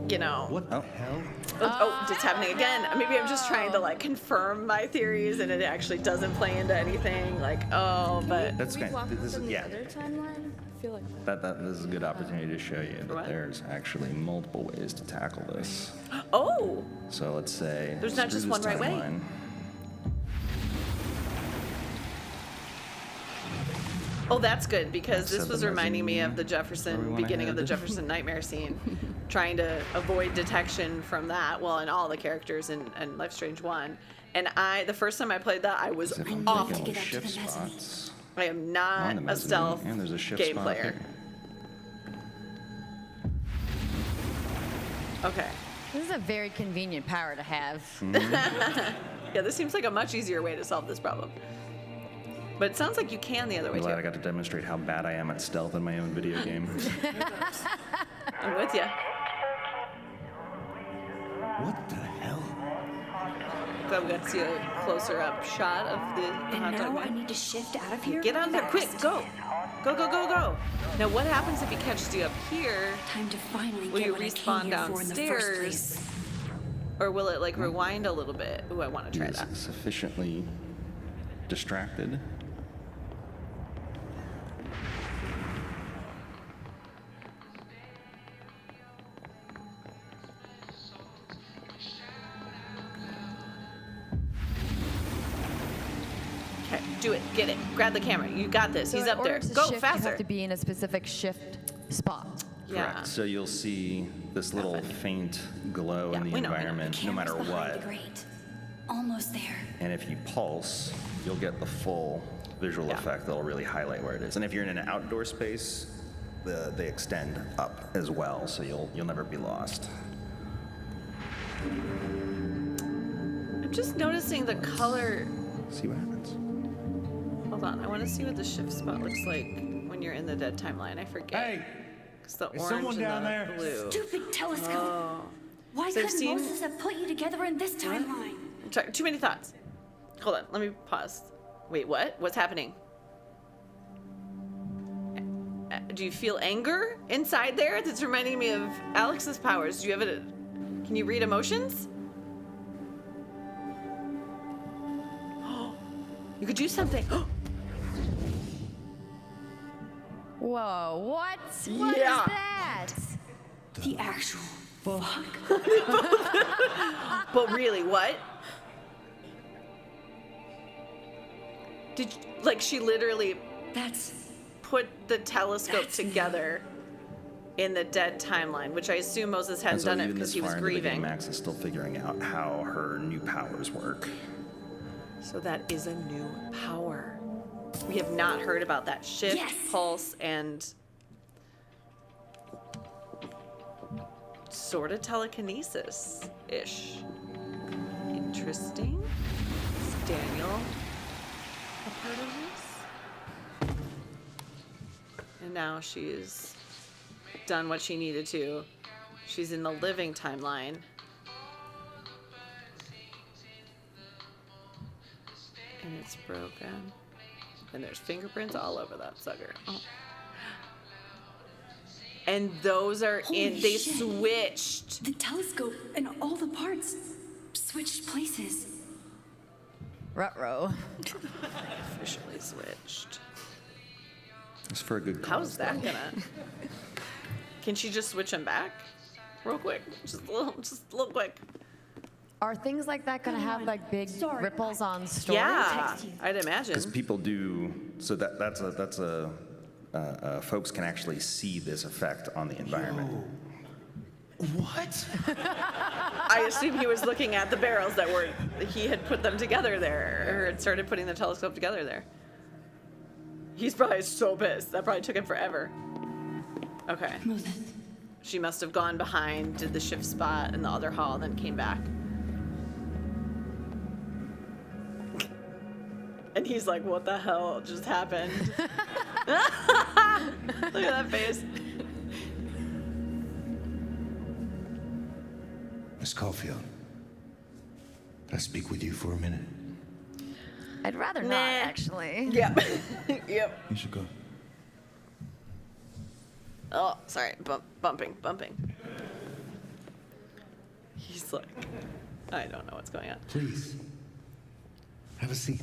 you know. What the hell? Oh, it's happening again. Maybe I'm just trying to like confirm my theories and it actually doesn't play into anything. Like, oh, but That's Can we walk this them is the yeah. other timeline? I feel like This is a good opportunity to show you that What? there's actually multiple ways to tackle this. oh, So let's say There's not screw just this one right way. timeline. oh, that's good because this Set was the reminding me of mezzanine the where we Jefferson wanna beginning of the head. Jefferson nightmare scene, trying to avoid detection from that. Well, and all the characters in Life is Strange 1. And the first time I played that, I was If I'm awful. thinking get up to shift the mezzanine. spots I am on not the a mezzanine, stealth and there's a shift game spot player. here. Okay. This is a very convenient power to have. Yeah, this seems like a much easier way to solve this problem. But it sounds like you can the other way I'm glad I too. got to demonstrate how bad I am at stealth in my own video game. I'm with you. What the hell? Glad we got to see a closer up shot of the And hot dog now I man. need to shift out of here. Get out of there, quick, fast. go! Go, go, go, go! Now, what happens if he catches you up here? Time to finally Will get you what I respawn came here for in the first downstairs? place. Or will it like rewind a little bit? Ooh, I want to He try was that. sufficiently distracted. Okay, do it. Get it. Grab the camera. You got this. He's in up there. order to Go shift, You faster. have to be in a specific shift spot. Yeah. Correct. So you'll see this little faint glow Yeah, in the we know, we know. environment, no matter Camera's behind what. the grate. Almost there. And if you pulse, you'll get the full visual Yeah. effect that'll really highlight where it is. And if you're in an outdoor space, they extend up as well, so you'll never be lost. I'm just noticing the color. See what happens. Hold on. I want to see what the shift spot looks like when you're in the dead timeline. I forget. Hey, It's the is orange someone and down the there? blue. Stupid telescope. Oh. Why So I've couldn't seen- Moses have put you together in this timeline? Sorry, too many thoughts. Hold on, let me pause. Wait, what? What's happening? Do you feel anger inside there? That's reminding me of Alex's powers. Do you have it? Can you read emotions? You could do something. Whoa, what? What is Yeah. that? The actual fuck. But really, what? Like she literally That's put the telescope That's me. together in the dead timeline, which I assume Moses hadn't And so done it even because this he was far into the game, grieving. Max is still figuring out how her new powers work. So that is a new power. We have not heard about that shift, Yes. pulse, and sort of telekinesis-ish. Interesting. Is Daniel a part of this? And now she's done what she needed to. She's in the living timeline. And it's broken. And there's fingerprints all over that sucker. Oh. And those are in, Holy they shit. switched. the telescope and all the parts switched places. Ruh-roh. Officially switched. It's for a good cause. How's that though. gonna? Can she just switch them back? Real quick. Just a little quick. Are things like that going to have like big Sorry. ripples on story? Yeah, text you. I'd imagine. Because people do, so that's folks can actually see this effect on the environment. What? I assume he was looking at the barrels that were, he had put them together there, or had started putting the telescope together there. He's probably so pissed. That probably took him forever. Okay. Moses. She must have gone behind, did the shift spot in the other hall, then came back. And he's like, what the hell just happened? Look at that face. Miss Caulfield, can I speak with you for a minute? I'd rather not, Nah. actually. Yep. Yep. You should go. Oh, sorry. Bumping. He's like, I don't know what's going on. Please, have a seat.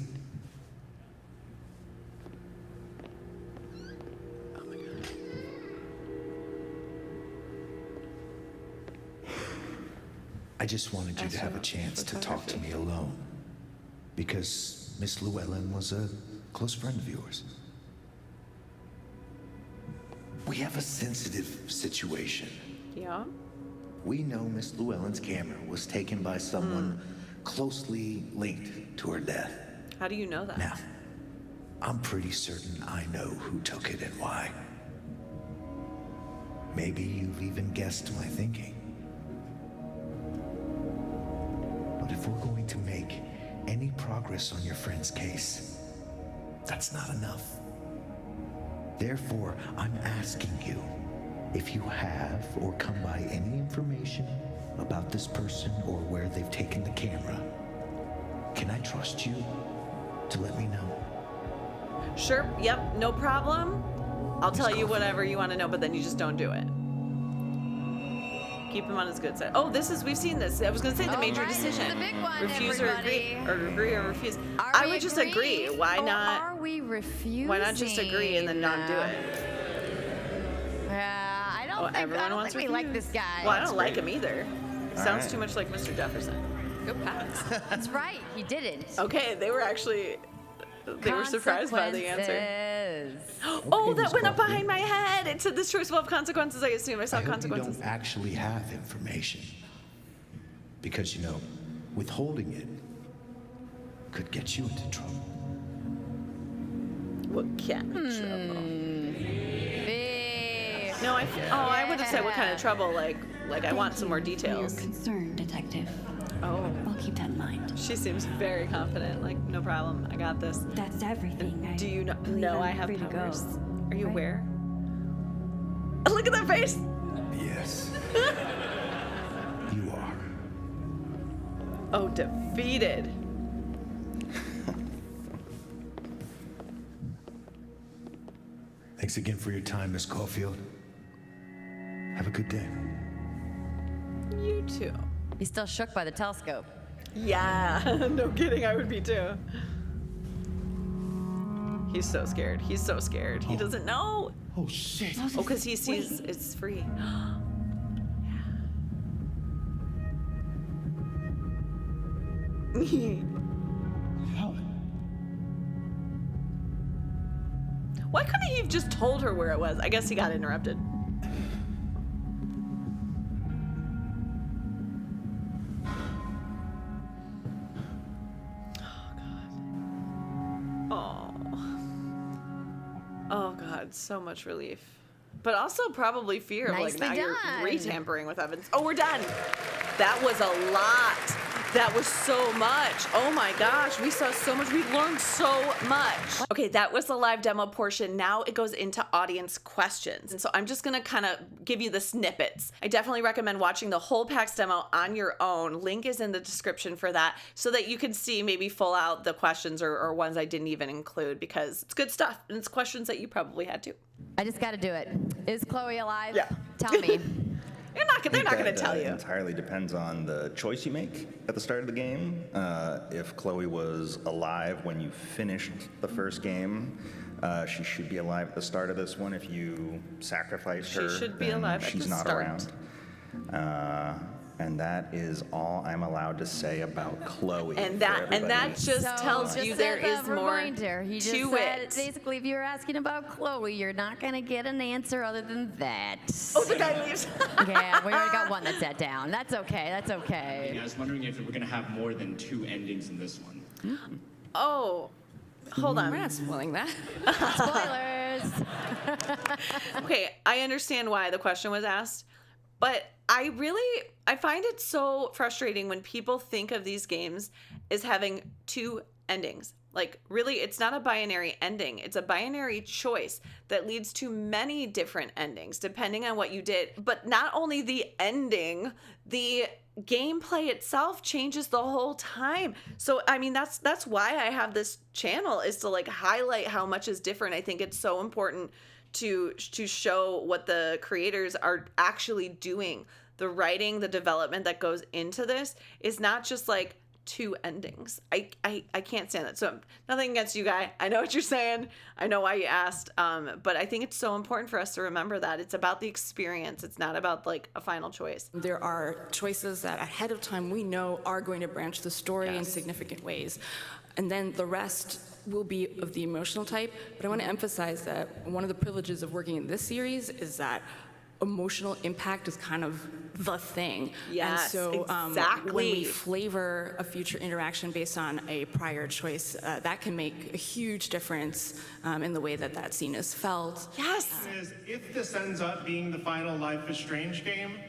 Oh my god. I just wanted you to have a chance to talk to me alone. Because Miss Llewellyn was a close friend of yours. We have a sensitive situation. Yeah. We know Miss Llewellyn's camera was taken by someone closely linked to her death. How do you know that? Now, I'm pretty certain I know who took it and why. Maybe you've even guessed my thinking. But if we're going to make any progress on your friend's case, that's not enough. Therefore, I'm asking you if you have or come by any information about this person or where they've taken the camera. Can I trust you to let me know? Sure. Yep. No problem. I'll Miss tell you Caulfield. whatever you want to know, but then you just don't do it. Keep him on his good side. Oh, we've seen this. I was going to say the All major right, this is decision. the big one, Refuse or agree. everybody. Or agree or refuse. Are I we would just agree. Why or not? Are we refusing? Why not just agree and then not do it? Yeah, I Oh, don't think, everyone I don't wants think we like this guy. Well, I don't like him either. He All sounds right. too much like Mr. Jefferson. Go Pats. That's right, he didn't. Okay, they were actually. They were surprised by the answer. Consequences. Oh, Okay, that Miss went up Caulfield. behind my head. It said this choice will have consequences. I assume I saw I hope you consequences. don't actually have information. Because, you know, withholding it could get you into trouble. What kind of trouble? Big. No, I would have said what kind of trouble. Like I want some more For your details. concern, Detective. Oh, I'll keep that in mind. she seems very confident. Like, no problem. I got this. That's everything. Do you know? believe No, I'm I have free to go, powers. Are you right? aware? Look at that face. Yes. You are. Oh, defeated. Thanks again for your time, Miss Caulfield. Have a good day. You too. He's still shook by the telescope. Yeah, no kidding. I would be too. He's so scared. He's so scared. He doesn't know. Oh, shit. Oh, because he sees it's free. Why couldn't he have just told her where it was? I guess he got interrupted. Oh, God, so much relief. But also probably fear of like, now Nicely you're done. re-tampering with evidence. Oh, we're done. That was a lot. That was so much. Oh my gosh, we saw so much. We learned so much. Okay, that was the live demo portion. Now it goes into audience questions. And so I'm just gonna kind of give you the snippets. I definitely recommend watching the whole PAX demo on your own. Link is in the description for that so that you can see maybe full out the questions or ones I didn't even include because it's good stuff and it's questions that you probably had too. I just got to do it. Is Chloe alive? Yeah. Tell me. They're not gonna That, tell you. Entirely depends on the choice you make at the start of the game. If Chloe was alive when you finished the first game, she should be alive at the start of this one. If you sacrificed She her, should be then alive at she's the not start. around. And that is all I'm allowed to say about Chloe. And for that everybody. just So, tells just you as there a is more reminder, he just to said, it. basically, if you're asking about Chloe, you're not going to get an answer other than that. Oh, the guy leaves. Yeah, we already got one that sat down. That's okay. That's okay. I was wondering if we're gonna have more than 2 endings in this one. Oh, hold We're on. not spoiling that. Spoilers. Okay, I understand why the question was asked, but I find it so frustrating when people think of these games as having 2 endings. Like, really, it's not a binary ending. It's a binary choice that leads to many different endings, depending on what you did. But not only the ending, the gameplay itself changes the whole time. So, I mean, that's why I have this channel, is to like highlight how much is different. I think it's so important to show what the creators are actually doing. The writing, the development that goes into this is not just like 2 endings. I can't stand that. So nothing against you, Guy. I know what you're saying. I know why you asked. But I think it's so important for us to remember that it's about the experience. It's not about like a final choice. There are choices that ahead of time we know are going to branch the story in significant ways. And then the rest will be of the emotional type. But I want to emphasize that one of the privileges of working in this series is that emotional impact is kind of the thing. Yes, and so, exactly. when we flavor a future interaction based on a prior choice, that can make a huge difference in the way that that scene is felt. Yes. If this ends up being the final Life is Strange game,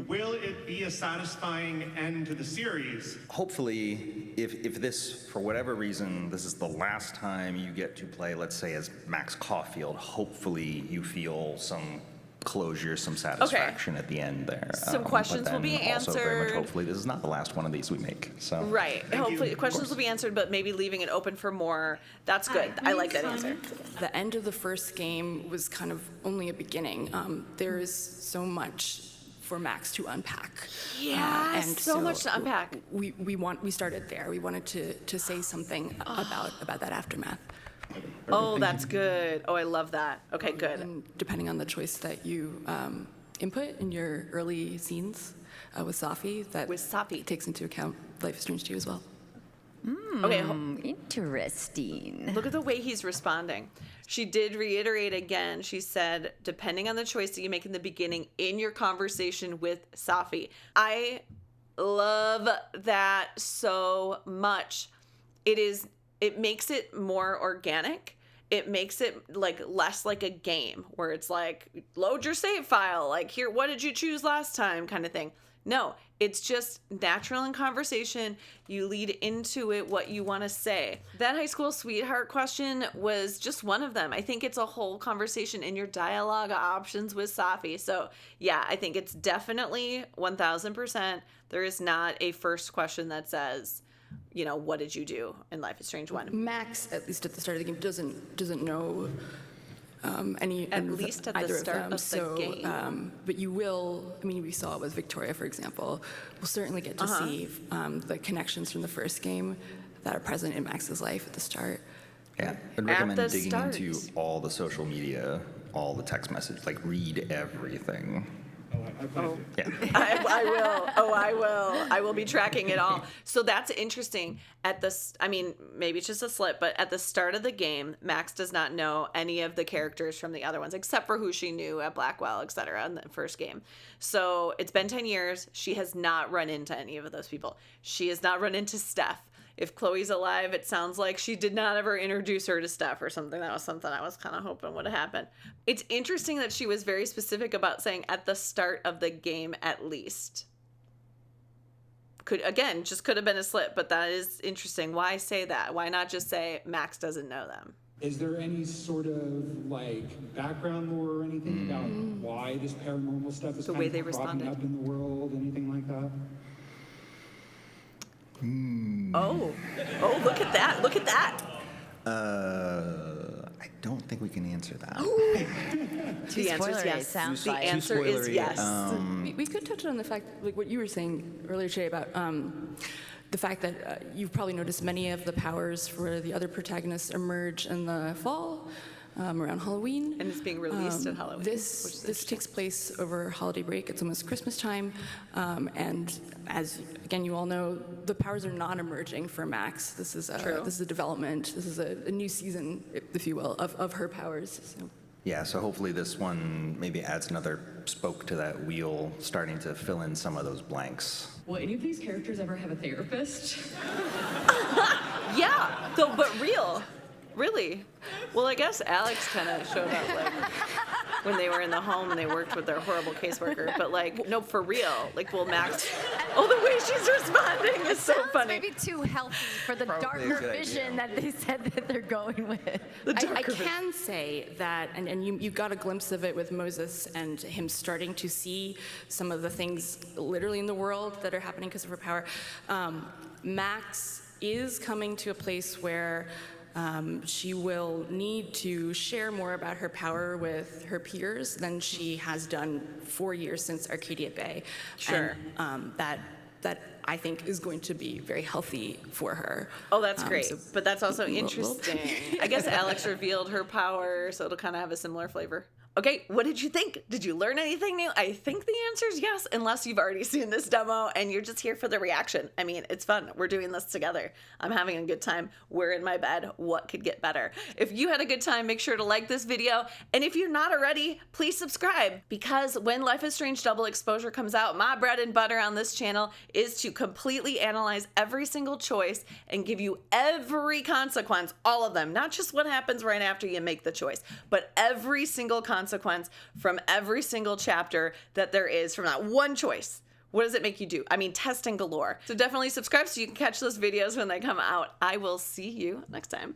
will it be a satisfying end to the series? Hopefully, if this, for whatever reason, this is the last time you get to play, let's say, as Max Caulfield, hopefully you feel some closure, some satisfaction at the end there. Some questions will be also very much answered. hopefully this is not the last one of these we make. So Right. Hopefully questions will be answered, but maybe leaving it open for more. That's good. I like that answer. The end of the first game was kind of only a beginning. There is so much for Max to unpack. Yeah, so much to unpack. We started there. We wanted to say something about that aftermath. Oh, that's good. Oh, I love that. Okay, good. And depending on the choice that you input in your early scenes with Safi, that takes into account Life is Strange 2 as well. Okay. Interesting. Look at the way he's responding. She did reiterate again. She said, depending on the choice that you make in the beginning in your conversation with Safi. I love that so much. It makes it more organic. It makes it like less like a game where it's like, load your save file, like, here, what did you choose last time kind of thing. No, it's just natural in conversation. You lead into it what you want to say. That high school sweetheart question was just one of them. I think it's a whole conversation in your dialogue options with Safi. So yeah, I think it's definitely 1000%. There is not a first question that says, you know, what did you do in Life is Strange 1? Max, at least at the start of the game, doesn't know any at least at the start of the game. But you will. I mean, we saw it with Victoria, for example. We'll certainly get to see the connections from the first game that are present in Max's life at the start. Yeah, I'd recommend digging into all the social media, all the text message, like read everything. Yeah. I will. Oh, I will. I will be tracking it all. So that's interesting. I mean, maybe it's just a slip, but at the start of the game, Max does not know any of the characters from the other ones, except for who she knew at Blackwell, etc. in the first game. So it's been 10 years. She has not run into any of those people. She has not run into Steph. If Chloe's alive, it sounds like she did not ever introduce her to Steph or something. That was something I was kind of hoping would have happened. It's interesting that she was very specific about saying at the start of the game, at least. Could have been a slip, but that is interesting. Why say that? Why not just say Max doesn't know them? Is there any sort of like background lore or anything about why this paranormal stuff is cropping up in the world? Anything like that? Oh, look at that. Look at that. I don't think we can answer that. The answer is yes. Sounds the answer is yes. We could touch on the fact, like what you were saying earlier, Jay, about the fact that you've probably noticed many of the powers for the other protagonists emerge in the fall. Around Halloween. And it's being released at Halloween. This takes place over holiday break. It's almost Christmas time. And as, again, you all know, the powers are not emerging for Max. This is a development. This is a new season, if you will, of her powers. So. Yeah, so hopefully this one maybe adds another spoke to that wheel, starting to fill in some of those blanks. Will any of these characters ever have a therapist? Yeah, but real. Really? Well, I guess Alex kind of showed up like when they were in the home and they worked with their horrible caseworker. But like, no, for real. Like, will Max? Oh, the way she's responding is so funny. Maybe too healthy for the darker vision that they said that they're going with. I can say that, and you got a glimpse of it with Moses and him starting to see some of the things literally in the world that are happening because of her power. Max is coming to a place where she will need to share more about her power with her peers than she has done 4 years since Arcadia Bay. Sure. And, that I think is going to be very healthy for her. Oh, that's great. But that's also interesting. I guess Alex revealed her power, so it'll kind of have a similar flavor. Okay, what did you think? Did you learn anything new? I think the answer is yes, unless you've already seen this demo and you're just here for the reaction. I mean, it's fun. We're doing this together. I'm having a good time. We're in my bed. What could get better? If you had a good time, make sure to like this video. And if you're not already, please subscribe, because when Life is Strange Double Exposure comes out, my bread and butter on this channel is to completely analyze every single choice and give you every consequence, all of them, not just what happens right after you make the choice, but every single consequence from every single chapter that there is from that one choice. What does it make you do? I mean, testing galore. So definitely subscribe so you can catch those videos when they come out. I will see you next time.